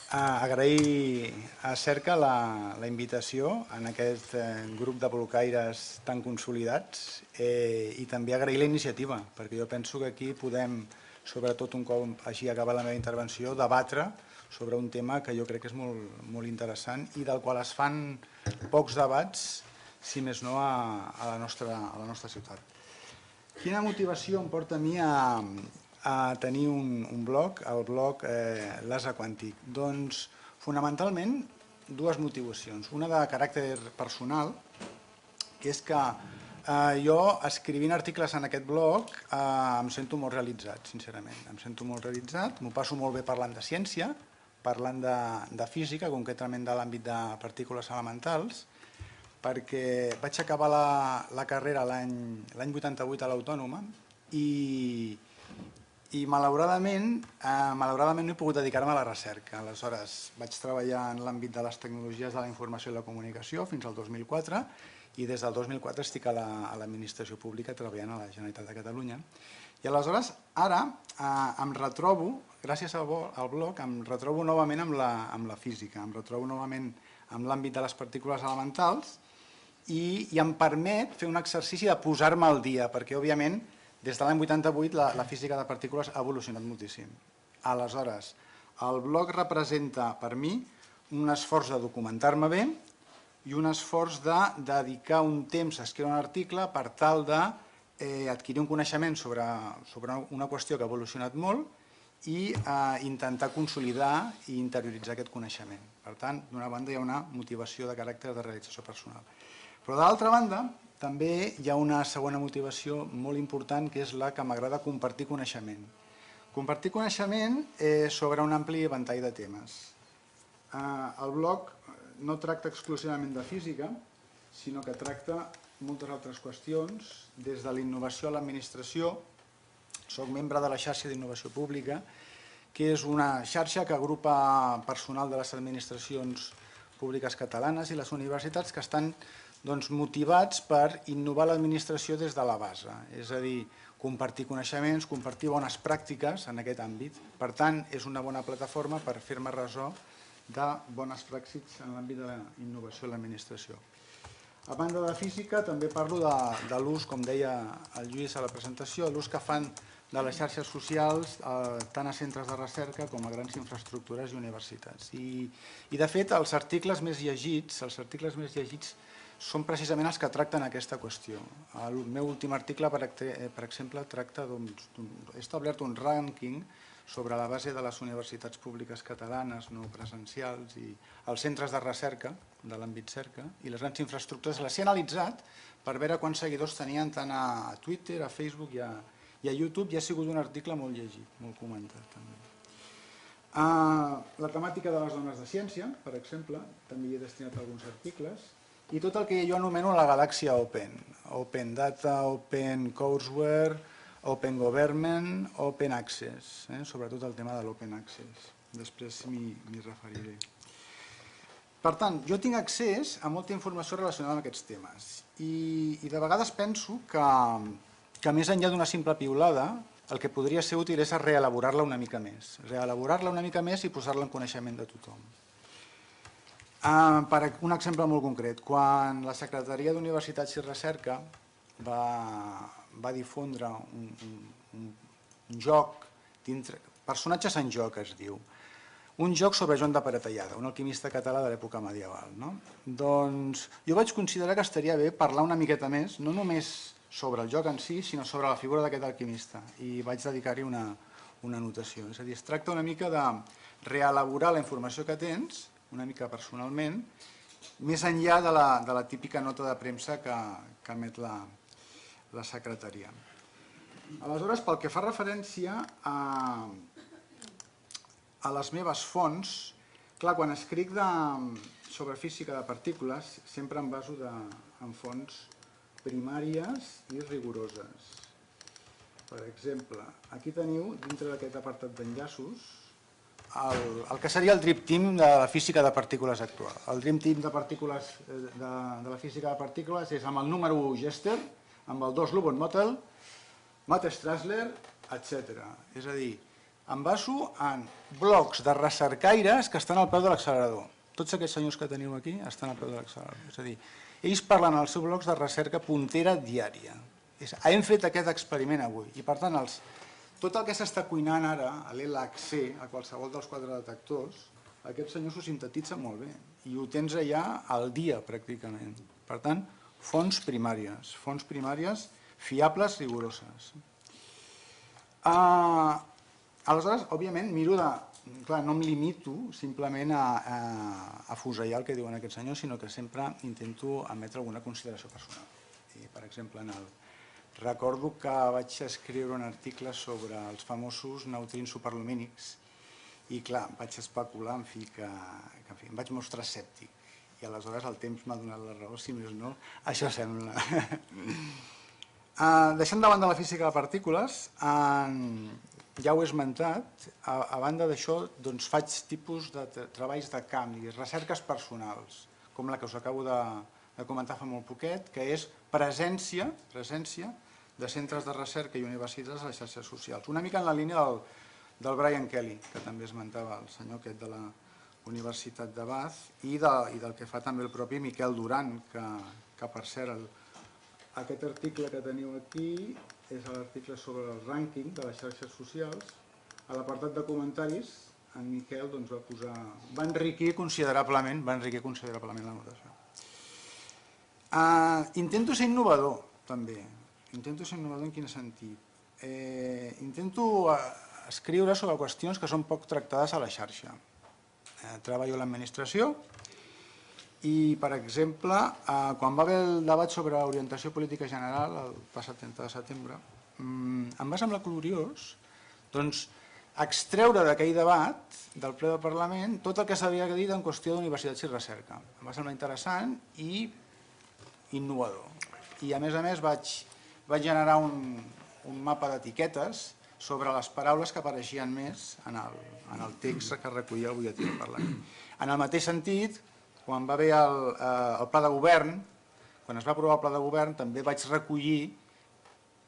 Agrair a Cerca la invitació en aquest grup de blocaires tan consolidats i també agrair la iniciativa, perquè jo penso que aquí podem, sobretot un cop hagi acabat la meva intervenció, debatre sobre un tema que jo crec que és molt interessant i del qual es fan pocs debats, si més no, a la nostra ciutat. Quina motivació em porta a mi a tenir un blog, el blog L'Ase Quàntic? Doncs, fonamentalment, dues motivacions. Una de caràcter personal, que és que jo, escrivint articles en aquest blog, em sento molt realitzat, sincerament. Em sento molt realitzat, m'ho passo molt bé parlant de ciència, parlant de física, concretament de l'àmbit de partícules elementals, perquè vaig acabar la carrera l'any 88 a l'Autònoma i malauradament no he pogut dedicar-me a la recerca. Aleshores vaig treballar en l'àmbit de les tecnologies de la informació i la comunicació fins al 2004 i des del 2004 estic a l'administració pública treballant a la Generalitat de Catalunya. I aleshores ara em retrobo, gràcies al blog, em retrobo novament amb la física, em retrobo novament amb l'àmbit de les partícules elementals i em permet fer un exercici de posar-me al dia, perquè òbviament des de l'any 88 la física de partícules ha evolucionat moltíssim. Aleshores, el blog representa per mi un esforç de documentar-me bé i un esforç de dedicar un temps a escriure un article per tal d'adquirir un coneixement sobre una qüestió que ha evolucionat molt i intentar consolidar i interioritzar aquest coneixement. Per tant, d'una banda hi ha una motivació de caràcter de realització personal. Però d'altra banda, també hi ha una segona motivació molt important, que és la que m'agrada compartir coneixement. Compartir coneixement sobre un ampli ventall de temes. El blog no tracta exclusivament de física, sinó que tracta moltes altres qüestions, des de l'innovació a l'administració. Soc membre de la xarxa d'innovació pública, que és una xarxa que agrupa personal de les administracions públiques catalanes i les universitats que estan motivats per innovar l'administració des de la base, és a dir, compartir coneixements, compartir bones pràctiques en aquest àmbit. Per tant, és una bona plataforma per fer-me ressò de bones pràctiques en l'àmbit de la innovació a l'administració. A banda de física, també parlo de l'ús, com deia el Lluís a la presentació, l'ús que fan de les xarxes socials tant a centres de recerca com a grans infraestructures i universitats. I de fet, els articles més llegits són precisament els que tracten aquesta qüestió. El meu últim article, per exemple, he establert un rànquing sobre la base de les universitats públiques catalanes no presencials i els centres de recerca de l'àmbit cerca i les grans infraestructures. Les he analitzat per veure quants seguidors tenien tant a Twitter, a Facebook i a YouTube, i ha sigut un article molt llegit, molt comentat també. La temàtica de les dones de ciència, per exemple, també hi he destinat alguns articles, i tot el que jo anomeno la galàxia Open. Open Data, Open Courseware, Open Government, Open Access, sobretot el tema de l'Open Access. Després m'hi referiré. Per tant, jo tinc accés a molta informació relacionada amb aquests temes i de vegades penso que més enllà d'una simple piulada, el que podria ser útil és reelaborar-la una mica més. Reelaborar-la una mica més i posar-la en coneixement de tothom. Per un exemple molt concret, quan la Secretaria d'Universitats i Recerca va difondre un joc, Personatges en joc es diu, un joc sobre Joan de Peratallada, un alquimista català de l'època medieval. Doncs jo vaig considerar que estaria bé parlar una miqueta més, no només sobre el joc en si, sinó sobre la figura d'aquest alquimista, i vaig dedicar-hi una anotació. És a dir, es tracta una mica de reelaborar la informació que tens, una mica personalment, més enllà de la típica nota de premsa que emet la secretaria. Aleshores, pel que fa referència a les meves fonts, clar, quan escric sobre física de partícules, sempre em baso en fonts primàries i rigoroses. Per exemple, aquí teniu, dintre d'aquest apartat d'enllaços, el que seria el Dream Team de la física de partícules actual. El Dream Team de la física de partícules és amb el número 1 Jester, amb el 2 Lubbock Motel, Matt Strassler, etc. És a dir, em baso en blogs de recercaires que estan al peu de l'accelerador. Tots aquests senyors que teniu aquí estan al peu de l'accelerador. És a dir, ells parlen als seus blogs de recerca puntera diària. Hem fet aquest experiment avui i, per tant, tot el que s'està cuinant ara a l'ELAC-C, a qualsevol dels 4 detectors, aquest senyor s'ho sintetitza molt bé i ho tens allà al dia, pràcticament. Per tant, fonts primàries fiables, rigoroses. Aleshores, òbviament, miro de... Clar, no em limito simplement a fusellar el que diuen aquests senyors, sinó que sempre intento emetre alguna consideració personal. Per exemple, recordo que vaig escriure un article sobre els famosos neutrins superlumínics i, clar, vaig especular, que em vaig mostrar escèptic. I aleshores el temps m'ha donat la raó, si més no, això sembla. Deixant de banda la física de partícules, ja ho he esmentat, a banda d'això faig tipus de treballs de camp, recerques personals, com la que us acabo de comentar fa molt poquet, que és presència de centres de recerca i universitats a les xarxes socials. Una mica en la línia del Brian Kelly, que també esmentava el senyor aquest de la Universitat de Bath, i del que fa també el propi Miquel Duran, que per cert, aquest article que teniu aquí és l'article sobre el rànquing de les xarxes socials. A l'apartat de comentaris, en Miquel va enriquir considerablement la notació. Intento ser innovador, també. Intento ser innovador en quin sentit? Intento escriure sobre qüestions que són poc tractades a la xarxa. Treballo a l'administració i, per exemple, quan va haver el debat sobre orientació política general, el passat 30 de setembre, em va semblar curiós extreure d'aquell debat del ple del Parlament tot el que s'havia dit en qüestió d'universitats i recerca. Em va semblar interessant i innovador. I, a més, vaig generar un mapa d'etiquetes sobre les paraules que apareixien més en el text que recollia el butlletí del Parlament. En el mateix sentit, quan va haver el pla de govern, quan es va aprovar el pla de govern, també vaig recollir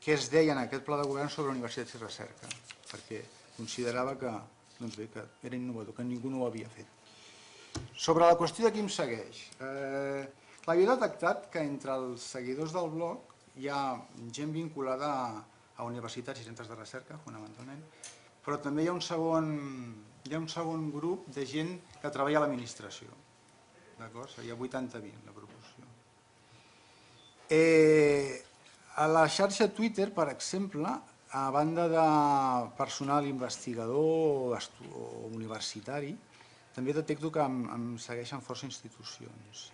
què es deia en aquest pla de govern sobre universitats i recerca, perquè considerava que era innovador, que ningú no ho havia fet. Sobre la qüestió de qui em segueix, he detectat que entre els seguidors del blog hi ha gent vinculada a universitats i centres de recerca, fonamentalment, però també hi ha un segon grup de gent que treballa a l'administració. Seria 80-20 la proporció. A la xarxa Twitter, per exemple, a banda de personal investigador o universitari, també detecto que em segueixen força institucions.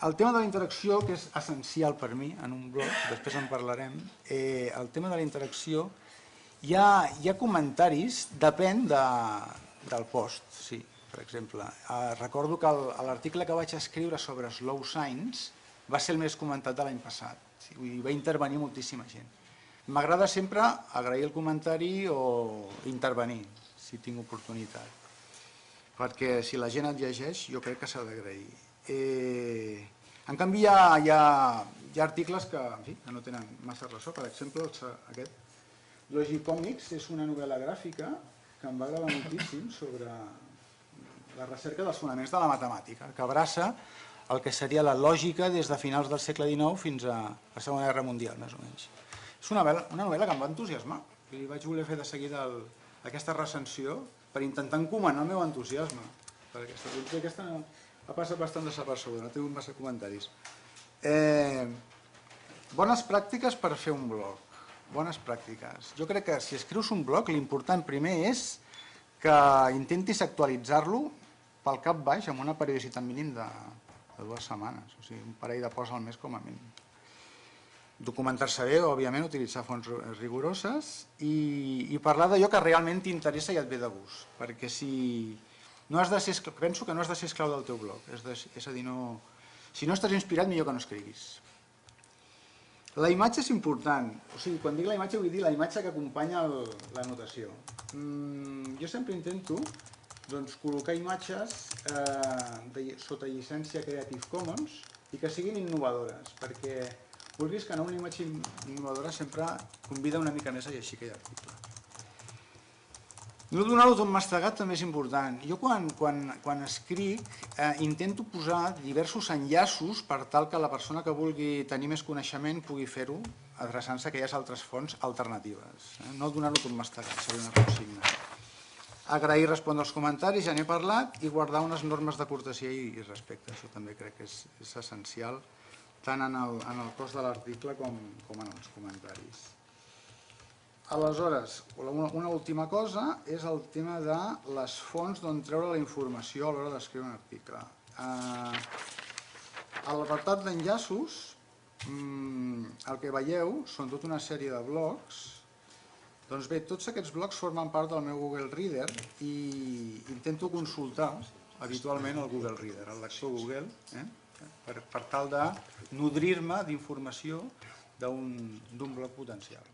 El tema de la interacció, que és essencial per mi en un blog, després en parlarem, el tema de la interacció, hi ha comentaris, depèn del post, sí. Per exemple, recordo que l'article que vaig escriure sobre Slow Science va ser el més comentat de l'any passat. Va intervenir moltíssima gent. M'agrada sempre agrair el comentari o intervenir, si tinc oportunitat. Perquè si la gent et llegeix, jo crec que s'ha d'agrair. En canvi, hi ha articles que no tenen massa ressò. Per exemple, aquest Logicomics és una novel·la gràfica que em va agradar moltíssim sobre la recerca dels fonaments de la matemàtica, que abraça el que seria la lògica des de finals del segle XIX fins a la Segona Guerra Mundial, més o menys. És una novel·la que em va entusiasmar i vaig voler fer de seguida aquesta recensió per intentar encomanar el meu entusiasme. Aquesta ha passat bastant desapercebuda, no he tingut massa comentaris. Bones pràctiques per fer un blog. Bones pràctiques. Jo crec que si escrius un blog, l'important primer és que intentis actualitzar-lo pel cap baix amb una periodicitat mínim de 2 setmanes, o sigui, un parell de posts al mes com a mínim. Documentar-se bé, òbviament, utilitzar fonts rigoroses i parlar d'allò que realment t'interessa i et ve de gust, perquè penso que no has de ser esclau del teu blog, és a dir, si no estàs inspirat, millor que no escriguis. La imatge és important, o sigui, quan dic la imatge vull dir la imatge que acompanya la notació. Jo sempre intento col·locar imatges sota llicència Creative Commons i que siguin innovadores, perquè vulguis que no, una imatge innovadora sempre convida una mica més a llegir aquell article. No donar-ho tot mastegat també és important. Jo quan escric intento posar diversos enllaços per tal que la persona que vulgui tenir més coneixement pugui fer-ho adreçant-se a aquelles altres fonts alternatives. No donar-ho tot mastegat, seria una consigna. Agrair i respondre als comentaris, ja n'he parlat, i guardar unes normes de cortesia i respecte. Això també crec que és essencial, tant en el cos de l'article com en els comentaris. Aleshores, una última cosa és el tema de les fonts d'on treure la informació a l'hora d'escriure un article. A l'apartat d'enllaços, el que veieu són tota una sèrie de blocs. Doncs bé, tots aquests blocs formen part del meu Google Reader i intento consultar habitualment el Google Reader, el lector Google, per tal de nodrir-me d'informació d'un bloc potencial.